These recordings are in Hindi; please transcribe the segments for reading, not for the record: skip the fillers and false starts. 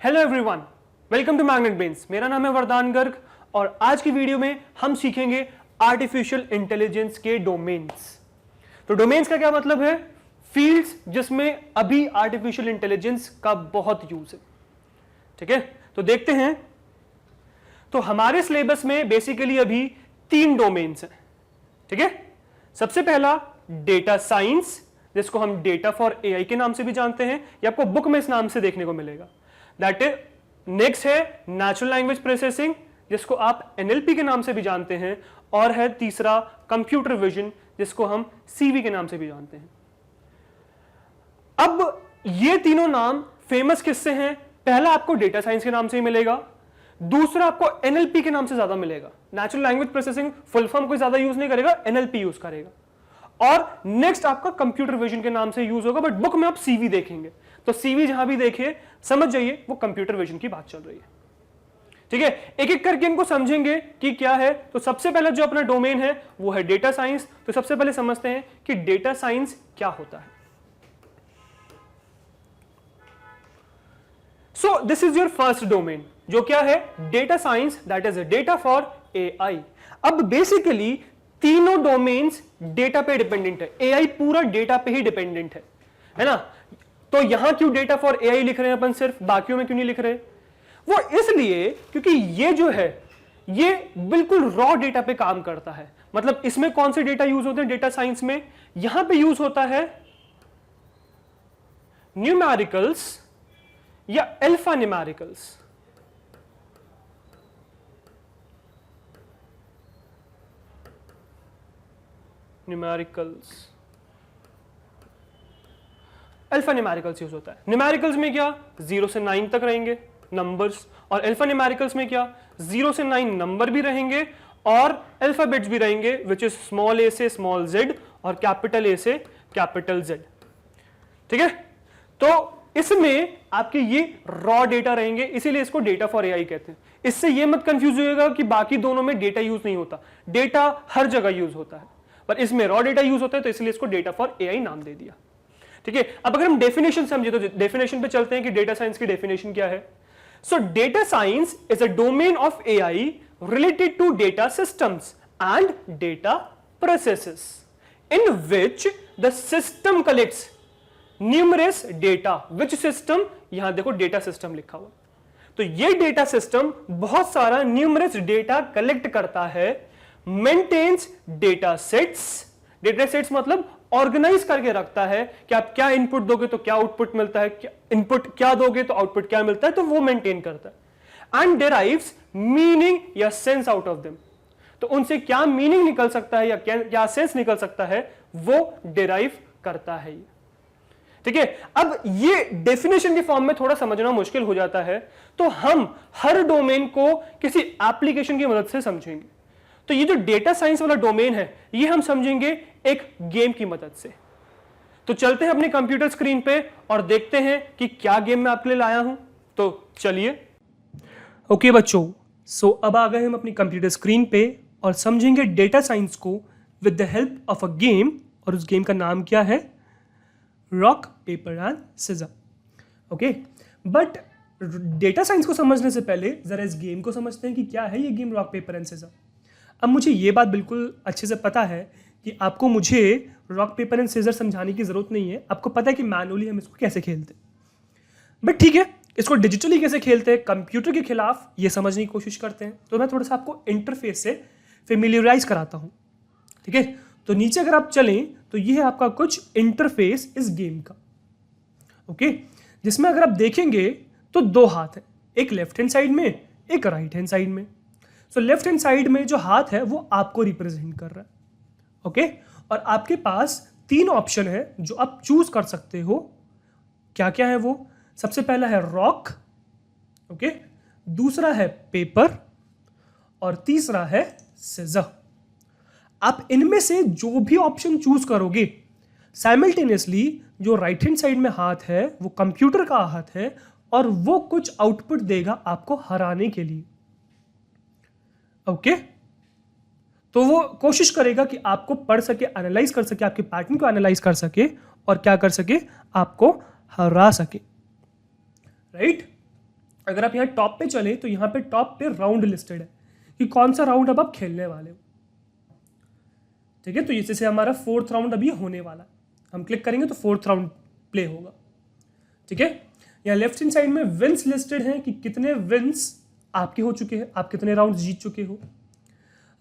Hello everyone, welcome to Magnet Brains. मेरा नाम है वरदान गर्ग और आज की वीडियो में हम सीखेंगे आर्टिफिशियल इंटेलिजेंस के डोमेन्स। तो डोमेन्स का क्या मतलब है? फील्ड्स जिसमें अभी आर्टिफिशियल इंटेलिजेंस का बहुत यूज है। ठीक है, तो देखते हैं। तो हमारे सिलेबस में बेसिकली अभी 3 डोमेन्स हैं। ठीक है, सबसे पहला डेटा साइंस, जिसको हम डेटा फॉर एआई के नाम से भी जानते हैं, ये आपको बुक में इस नाम से देखने को मिलेगा। दैट इज नेक्स्ट है नेचुरल लैंग्वेज प्रोसेसिंग, जिसको आप एनएलपी के नाम से भी जानते हैं, और है तीसरा कंप्यूटर विजन, जिसको हम सीवी के नाम से भी जानते हैं। अब ये तीनों नाम फेमस किससे हैं? पहला आपको डेटा साइंस के नाम से ही मिलेगा, दूसरा आपको एनएलपी के नाम से ज्यादा मिलेगा। Natural language processing full form कोई ज्यादा यूज नहीं करेगा, एनएलपी यूज करेगा। और नेक्स्ट आपका कंप्यूटर विजन के नाम से यूज होगा, बट बुक में आप सीवी देखेंगे तो सीवी जहां भी देखिए समझ जाइए वो कंप्यूटर विजन की बात चल रही है। ठीक है, एक एक करके इनको समझेंगे कि क्या है। तो सबसे पहला जो अपना डोमेन है वो है डेटा साइंस। तो सबसे पहले समझते हैं कि डेटा साइंस क्या होता है। So this is your first domain, जो क्या है? Data science, that is data for AI. अब बेसिकली तीनों डोमेन्स डेटा पे डिपेंडेंट है। एआई पूरा डेटा पे ही डिपेंडेंट है ना? तो यहां क्यों डेटा फॉर एआई लिख रहे हैं अपन, सिर्फ बाकियों में क्यों नहीं लिख रहे? वो इसलिए क्योंकि ये जो है ये बिल्कुल रॉ डेटा पे काम करता है। मतलब इसमें कौन से डेटा यूज होते हैं डेटा साइंस में? यहां पे यूज होता है न्यूमेरिकल्स या alpha numericals. Numericals, alpha numericals use होता है। न्यूमेरिकल्स में क्या 0 से 9 तक रहेंगे नंबर्स, और अल्फा न्यूमेरिकल्स में क्या 0 से 9 नंबर भी रहेंगे और अल्फाबेट्स भी रहेंगे, विच इज स्मॉल ए से स्मॉल जेड और कैपिटल ए से कैपिटल जेड। ठीक है, तो इसमें आपके ये रॉ डेटा रहेंगे, इसीलिए इसको डेटा फॉर एआई कहते हैं। इससे ये मत कंफ्यूज होगा कि बाकी दोनों में डेटा यूज नहीं होता, डेटा हर जगह यूज होता है, पर इसमें रॉ डेटा यूज होता है, तो इसलिए इसको डेटा फॉर एआई नाम दे दिया। ठीक है, अब अगर हम डेफिनेशन समझे तो डेफिनेशन पे चलते हैं कि डेटा साइंस की डेफिनेशन क्या है। So data science is a domain of AI related to data systems and data processes in which the system collects numerous data. Which system? यहां देखो डेटा सिस्टम लिखा हुआ, तो ये डेटा सिस्टम बहुत सारा न्यूमरस डेटा कलेक्ट करता है, मेंटेन्स डेटा सेट्स मतलब ऑर्गेनाइज करके रखता है कि आप क्या इनपुट दोगे तो क्या आउटपुट मिलता है, इनपुट क्या दोगे तो आउटपुट क्या मिलता है, तो वो मेंटेन करता है। एंड डिराइव्स मीनिंग या सेंस आउट ऑफ देम, तो उनसे क्या मीनिंग निकल सकता है या क्या सेंस निकल सकता है वो डिराइव करता है। ठीक है, अब ये डेफिनेशन के फॉर्म में थोड़ा समझना मुश्किल हो जाता है, तो हम हर डोमेन को किसी एप्लीकेशन की मदद से समझेंगे। तो ये जो डेटा साइंस वाला डोमेन है ये हम समझेंगे एक गेम की मदद से। तो चलते हैं अपने कंप्यूटर स्क्रीन पे और देखते हैं कि क्या गेम मैं आपके लिए लाया हूं। तो चलिए। ओके बच्चों, सो अब आ गए हम अपनी कंप्यूटर स्क्रीन पे और समझेंगे डेटा साइंस को with the help of a game, और उस गेम का नाम क्या है? Rock paper and seizure. Okay, but data science को समझने से पहले जरा इस गेम को समझते हैं कि क्या है ये game rock paper and seizure. अब मुझे ये बात बिल्कुल अच्छे से पता है कि आपको मुझे रॉक पेपर एंड सीजर समझाने की जरूरत नहीं है, आपको पता है कि मैनुअली हम इसको कैसे खेलते हैं। बट ठीक है, इसको डिजिटली कैसे खेलते हैं, कंप्यूटर के खिलाफ, ये समझने की कोशिश करते हैं। तो मैं थोड़ा सा आपको इंटरफेस से फेमिलियराइज कराता हूँ। ठीक है, तो नीचे अगर आप चलें तो ये है आपका कुछ इंटरफेस इस गेम का। ओके, जिसमें अगर आप देखेंगे तो 2 हाथ हैं, एक लेफ्ट हैंड साइड में, एक राइट हैंड साइड में। सो लेफ्ट हैंड साइड में जो हाथ है वो आपको रिप्रेजेंट कर रहा है। ओके, और आपके पास 3 ऑप्शन है जो आप चूज कर सकते हो। क्या क्या है वो? सबसे पहला है रॉक, ओके, दूसरा है पेपर और तीसरा है सीजर। आप इनमें से जो भी ऑप्शन चूज करोगे, साइमल्टेनियसली जो राइट हैंड साइड में हाथ है वो कंप्यूटर का हाथ है और वो कुछ आउटपुट देगा आपको हराने के लिए। ओके, तो वो कोशिश करेगा कि आपको पढ़ सके, एनालाइज कर सके, आपके पैटर्न को एनालाइज कर सके और क्या कर सके, आपको हरा सके। राइट? अगर आप यहाँ टॉप पे चले तो यहाँ पे टॉप पे राउंड लिस्टेड है कि कौन सा राउंड अब आप खेलने वाले हो। ठीक है, तो ये जैसे हमारा 4th राउंड अभी होने वाला है, हम क्लिक करेंगे तो 4th राउंड प्ले होगा। ठीक है, यहाँ लेफ्ट हैंड साइड में विन्स लिस्टेड हैं कि कितने विन्स आपके हो चुके हैं, आप कितने राउंड जीत चुके हो।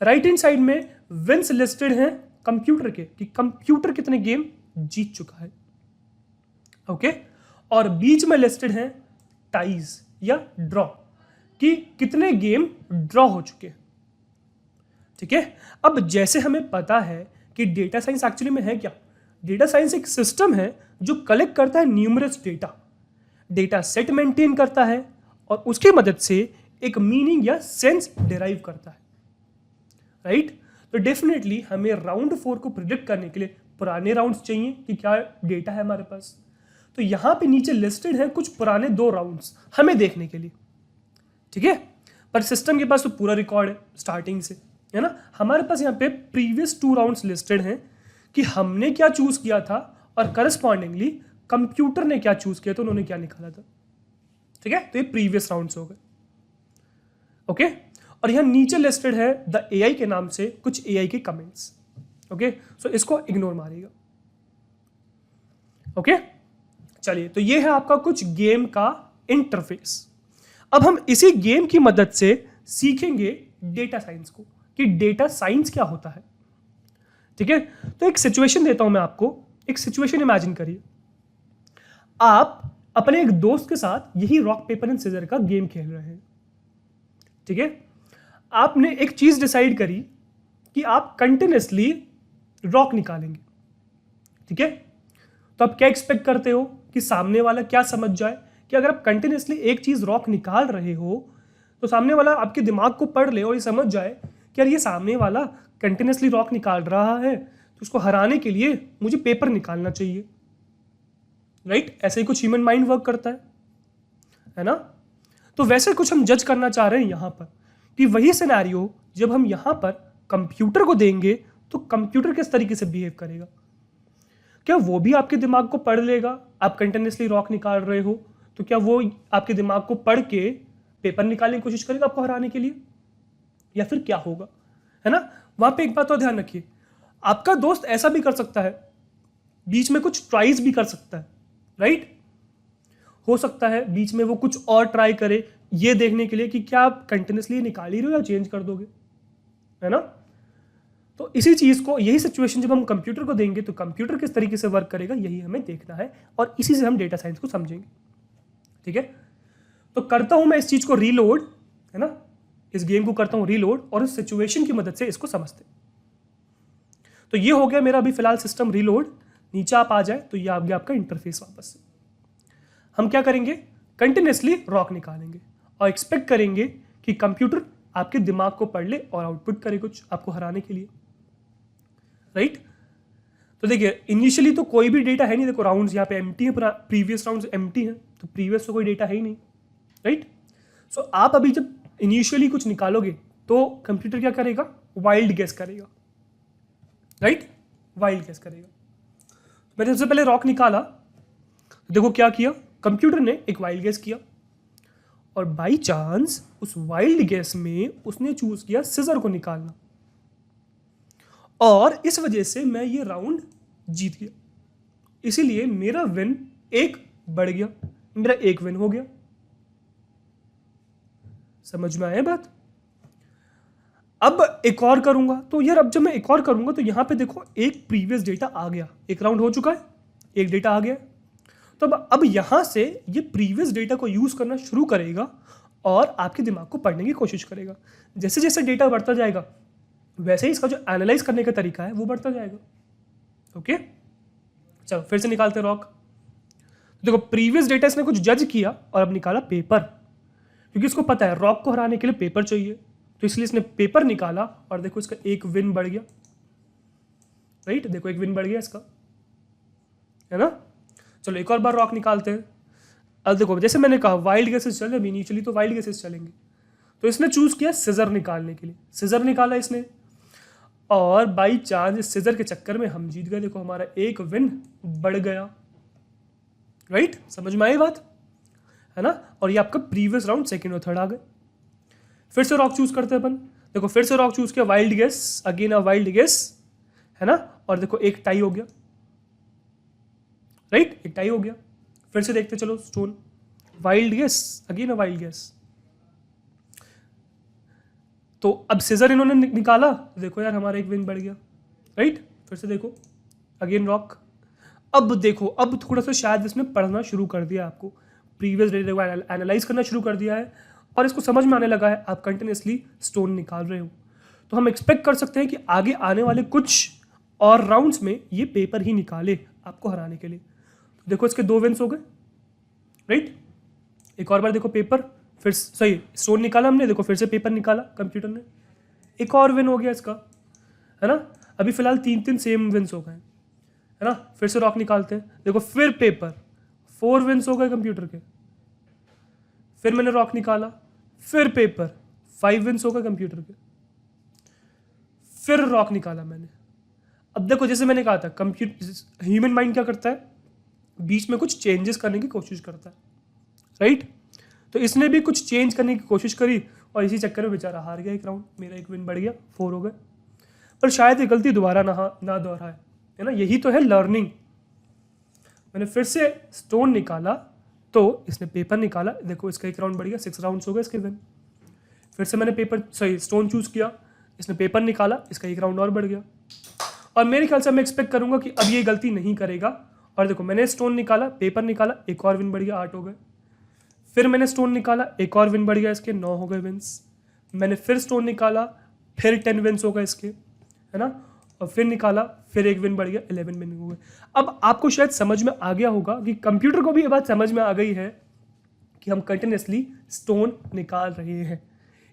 राइट हैंड साइड में विन्स लिस्टेड हैं कंप्यूटर के कि कंप्यूटर कितने गेम जीत चुका है। ओके, और बीच में लिस्टेड हैं टाइज या ड्रॉ कि कितने गेम ड्रॉ हो चुके हैं। ठीक है, अब जैसे हमें पता है कि डेटा साइंस एक्चुअली में है क्या, डेटा साइंस एक सिस्टम है जो कलेक्ट करता है न्यूमरस डेटा सेट मेंटेन करता है और उसकी मदद से एक मीनिंग या सेंस डिराइव करता है। राइट, तो डेफिनेटली हमें राउंड 4 को प्रिडिक्ट करने के लिए पुराने राउंड्स चाहिए कि क्या डेटा है हमारे पास। तो यहां पे नीचे लिस्टेड है कुछ पुराने 2 राउंड्स हमें देखने के लिए। ठीक है, पर सिस्टम के पास तो पूरा रिकॉर्ड है स्टार्टिंग से, है ना। हमारे पास यहाँ पे प्रीवियस 2 राउंड्स लिस्टेड हैं कि हमने क्या चूज किया था और करस्पॉन्डिंगली कंप्यूटर ने क्या चूज किया था, उन्होंने क्या निकाला था। ठीक है, तो ये प्रीवियस राउंड्स हो गए। ओके, और यहाँ नीचे लिस्टेड है द एआई के नाम से कुछ एआई के कमेंट्स। ओके, सो इसको इग्नोर मारिएगा। ओके, चलिए, तो ये है आपका कुछ गेम का इंटरफेस। अब हम इसी गेम की मदद से सीखेंगे डेटा साइंस को कि डेटा साइंस क्या होता है। ठीक है, तो एक सिचुएशन देता हूं मैं आपको। एक सिचुएशन इमेजिन करिए, आप अपने एक दोस्त के साथ यही रॉक पेपर एंड सीजर का गेम खेल रहे हैं। ठीक है, आपने एक चीज डिसाइड करी कि आप कंटिन्यूसली रॉक निकालेंगे। ठीक है, तो आप क्या एक्सपेक्ट करते हो कि सामने वाला क्या समझ जाए कि अगर आप कंटिन्यूसली एक चीज रॉक निकाल रहे हो तो सामने वाला आपके दिमाग को पढ़ ले और ये समझ जाए कि यार ये सामने वाला कंटिन्यूसली रॉक निकाल रहा है तो उसको हराने के लिए मुझे पेपर निकालना चाहिए। राइट, ऐसे ही कुछ ह्यूमन माइंड वर्क करता है ना। तो वैसे कुछ हम जज करना चाह रहे हैं यहाँ पर कि वही सिनेरियो जब हम यहाँ पर कंप्यूटर को देंगे तो कंप्यूटर किस तरीके से बिहेव करेगा। क्या वो भी आपके दिमाग को पढ़ लेगा? आप कंटिन्यूसली रॉक निकाल रहे हो तो क्या वो आपके दिमाग को पढ़ के पेपर निकालने की कोशिश करेगा आपको हराने के लिए, या फिर क्या होगा, है ना। वहां पे एक बात तो ध्यान रखिए, आपका दोस्त ऐसा भी कर सकता है, बीच में कुछ ट्राइज भी कर सकता है। राइट, हो सकता है बीच में वो कुछ और ट्राई करे ये देखने के लिए कि क्या आप कंटिन्यूसली निकाल ही रहे हो या चेंज कर दोगे, है ना। तो इसी चीज को, यही सिचुएशन जब हम कंप्यूटर को देंगे तो कंप्यूटर किस तरीके से वर्क करेगा यही हमें देखना है और इसी से हम डेटा साइंस को समझेंगे। ठीक है, तो करता हूं मैं इस चीज को रीलोड, है ना, इस गेम को करता हूं रीलोड और इस सिचुएशन की मदद से इसको समझते हैं। तो ये हो गया मेरा अभी फिलहाल सिस्टम रीलोड। नीचे आप आ जाए तो ये आ गया आपका इंटरफेस वापस से। हम क्या करेंगे, कंटिन्यूसली रॉक निकालेंगे और एक्सपेक्ट करेंगे कि कंप्यूटर आपके दिमाग को पढ़ ले और आउटपुट करे कुछ आपको हराने के लिए। राइट, तो देखिए इनिशियली तो कोई भी डेटा है नहीं, देखो राउंड्स यहाँ पे एम्प्टी है, प्रीवियस राउंड्स एम्प्टी है, तो प्रीवियस तो कोई डेटा है ही नहीं। राइट, सो आप अभी जब इनिशियली कुछ निकालोगे तो कंप्यूटर क्या करेगा, वाइल्ड गेस करेगा। राइट, वाइल्ड गेस करेगा। मैंने सबसे पहले रॉक निकाला, देखो क्या किया, कंप्यूटर ने एक वाइल्ड गेस किया और बाई चांस उस वाइल्ड गेस में उसने चूज किया सीजर को निकालना और इस वजह से मैं ये राउंड जीत गया। इसीलिए मेरा विन 1 बढ़ गया, मेरा 1 विन हो गया। समझ में आया बात। अब एक और करूंगा तो यार, अब जब मैं एक और करूंगा तो यहां पे देखो एक प्रीवियस डेटा आ गया, एक राउंड हो चुका है, एक डेटा आ गया। तो अब यहां से ये प्रीवियस डेटा को यूज करना शुरू करेगा और आपके दिमाग को पढ़ने की कोशिश करेगा। जैसे जैसे डेटा बढ़ता जाएगा वैसे ही इसका जो एनालाइज करने का तरीका है वो बढ़ता जाएगा। ओके, चलो फिर से निकालते रॉक। देखो प्रीवियस डेटा इसने कुछ जज किया और अब निकाला पेपर, क्योंकि इसको पता है रॉक को हराने के लिए पेपर चाहिए, तो इसलिए इसने पेपर निकाला और देखो इसका 1 विन बढ़ गया। राइट, देखो 1 विन बढ़ गया इसका, है ना। चलो एक और बार रॉक निकालते हैं। अब देखो जैसे मैंने कहा वाइल्ड गेसेस चले, अभी इनिशियली तो वाइल्ड गेसेस चलेंगे, तो इसने चूज किया सीजर निकालने के लिए, सीजर निकाला इसने और बाई चांस इस सीजर के चक्कर में हम जीत गए। देखो हमारा 1 विन बढ़ गया। राइट, समझ में आई बात। है ना, और ये आपका प्रीवियस राउंड सेकंड और थर्ड आ गए। फिर से रॉक चूज करते हैं अपन, देखो फिर से रॉक चूज किया, wild guess, again a wild guess, है ना, और देखो एक टाई हो गया, राइट, एक टाई हो गया। फिर से देखते चलो stone, wild guess, again a wild guess. तो अब सीजर इन्होंने निकाला, देखो यार हमारा एक विन बढ़ गया, राइट। फिर से देखो अगेन रॉक। अब देखो, अब थोड़ा सा शायद इसमें पढ़ना शुरू कर दिया, आपको प्रीवियस डेटा को एनालाइज करना शुरू कर दिया है और इसको समझ में आने लगा है, आप कंटिन्यूसली स्टोन निकाल रहे हो। तो हम एक्सपेक्ट कर सकते हैं कि आगे आने वाले कुछ और राउंड्स में ये पेपर ही निकाले आपको हराने के लिए। तो देखो इसके 2 विन्स हो गए, राइट। एक और बार देखो पेपर, फिर सही स्टोन निकाला हमने, देखो फिर से पेपर निकाला कंप्यूटर ने, एक और विन हो गया इसका, है ना। अभी फिलहाल 3-3 सेम विन्स हो गए, है ना। फिर से रॉक निकालते हैं, देखो फिर पेपर, 4 विन्स हो गए कंप्यूटर के। फिर मैंने रॉक निकाला, फिर पेपर, 5 विन्स हो गए कंप्यूटर के। फिर रॉक निकाला मैंने। अब देखो जैसे मैंने कहा था, कंप्यूटर ह्यूमन माइंड क्या करता है, बीच में कुछ चेंजेस करने की कोशिश करता है, राइट। तो इसने भी कुछ चेंज करने की कोशिश करी और इसी चक्कर में बेचारा हार गया एक राउंड, मेरा एक विन बढ़ गया, 4 हो गए। पर शायद ये गलती दोबारा ना दोहराए, है ना, यही तो है लर्निंग। मैंने फिर से स्टोन निकाला तो इसने पेपर निकाला, देखो इसका एक राउंड बढ़ गया, 6 राउंड्स हो गए इसके विन। फिर से मैंने स्टोन चूज किया, इसने पेपर निकाला, इसका एक राउंड और बढ़ गया। और मेरे ख्याल से मैं एक्सपेक्ट करूंगा कि अब ये गलती नहीं करेगा। और देखो मैंने स्टोन निकाला, पेपर निकाला, एक और विन बढ़ गया, 8 हो गए। फिर मैंने स्टोन निकाला, एक और विन बढ़ गया, इसके 9 हो गए विन्स। मैंने फिर स्टोन निकाला, फिर 10 विन्स हो गए इसके, है ना। और फिर निकाला, फिर एक विन बढ़ गया, 11 विन हो गए। अब आपको शायद समझ में आ गया होगा कि कंप्यूटर को भी ये बात समझ में आ गई है कि हम कंटिन्यूसली स्टोन निकाल रहे हैं।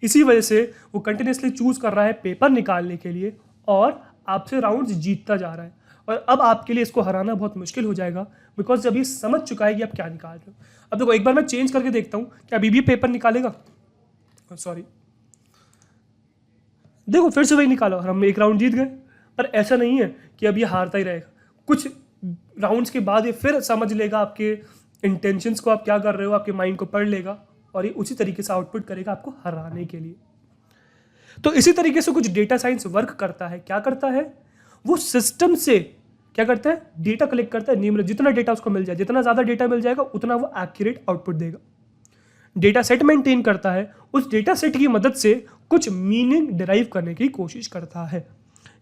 इसी वजह से वो कंटिन्यूसली चूज कर रहा है पेपर निकालने के लिए और आपसे राउंड्स जीतता जा रहा है। और अब आपके लिए इसको हराना बहुत मुश्किल हो जाएगा, बिकॉज जब ये समझ चुका है कि आप क्या निकाल रहे हो। अब देखो एक बार मैं चेंज करके देखता हूँ, क्या अभी भी पेपर निकालेगा, सॉरी, देखो फिर से वही निकाला और हम एक राउंड जीत गए। पर ऐसा नहीं है कि अब ये हारता ही रहेगा, कुछ राउंड्स के बाद ये फिर समझ लेगा आपके इंटेंशंस को, आप क्या कर रहे हो, आपके माइंड को पढ़ लेगा और ये उसी तरीके से आउटपुट करेगा आपको हराने के लिए। तो इसी तरीके से कुछ डेटा साइंस वर्क करता है। क्या करता है वो, सिस्टम से क्या करता है, डेटा कलेक्ट करता है, जितना डेटा उसको मिल जाए, जितना ज्यादा डेटा मिल जाएगा उतना वो एक्यूरेट आउटपुट देगा। डेटा सेट मेंटेन करता है, उस डेटा सेट की मदद से कुछ मीनिंग डिराइव करने की कोशिश करता है।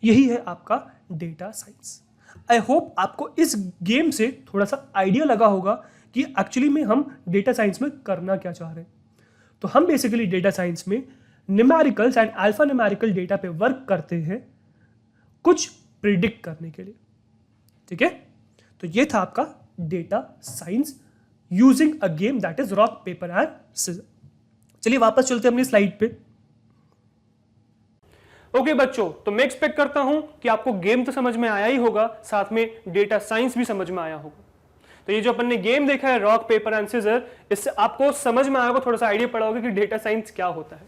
यही है आपका डेटा साइंस। आई होप आपको इस गेम से थोड़ा सा आइडिया लगा होगा कि एक्चुअली में हम डेटा साइंस में करना क्या चाह रहे हैं। तो हम बेसिकली डेटा साइंस में numericals and alpha numerical data पे वर्क करते हैं कुछ प्रिडिक्ट करने के लिए, ठीक है। तो ये था आपका data science using a game that is rock paper and seizure. चलिए वापस चलते हैं अपनी स्लाइड पे। ओके बच्चों, तो मैं एक्सपेक्ट करता हूं कि आपको गेम तो समझ में आया ही होगा, साथ में डेटा साइंस भी समझ में आया होगा। तो ये जो अपन ने गेम देखा है रॉक पेपर एंड सीजर, इससे आपको समझ में आया होगा, थोड़ा सा आइडिया पड़ा होगा कि डेटा साइंस क्या होता है।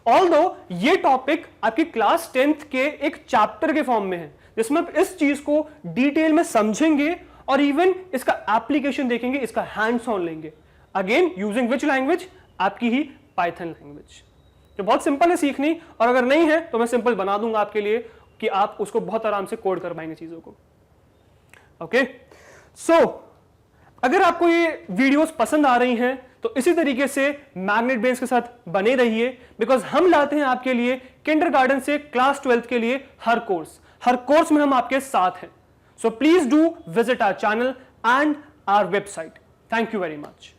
ऑल्दो ये टॉपिक आपकी क्लास 10th के एक चैप्टर के फॉर्म में है, जिसमें आप इस चीज को डिटेल में समझेंगे और इवन इसका एप्लीकेशन देखेंगे, इसका हैंड्स ऑन लेंगे। अगेन यूजिंग विच लैंग्वेज, आपकी ही पाइथन लैंग्वेज, जो बहुत सिंपल है सीखनी, और अगर नहीं है तो मैं सिंपल बना दूंगा आपके लिए कि आप उसको बहुत आराम से कोड कर पाएंगे चीजों को। ओके, सो अगर आपको ये वीडियोस पसंद आ रही हैं तो इसी तरीके से मैग्नेट ब्रेन्स के साथ बने रहिए, बिकॉज हम लाते हैं आपके लिए किंडरगार्टन से क्लास 12th के लिए हर कोर्स में हम आपके साथ हैं। So please do visit our channel and our website. Thank you very much.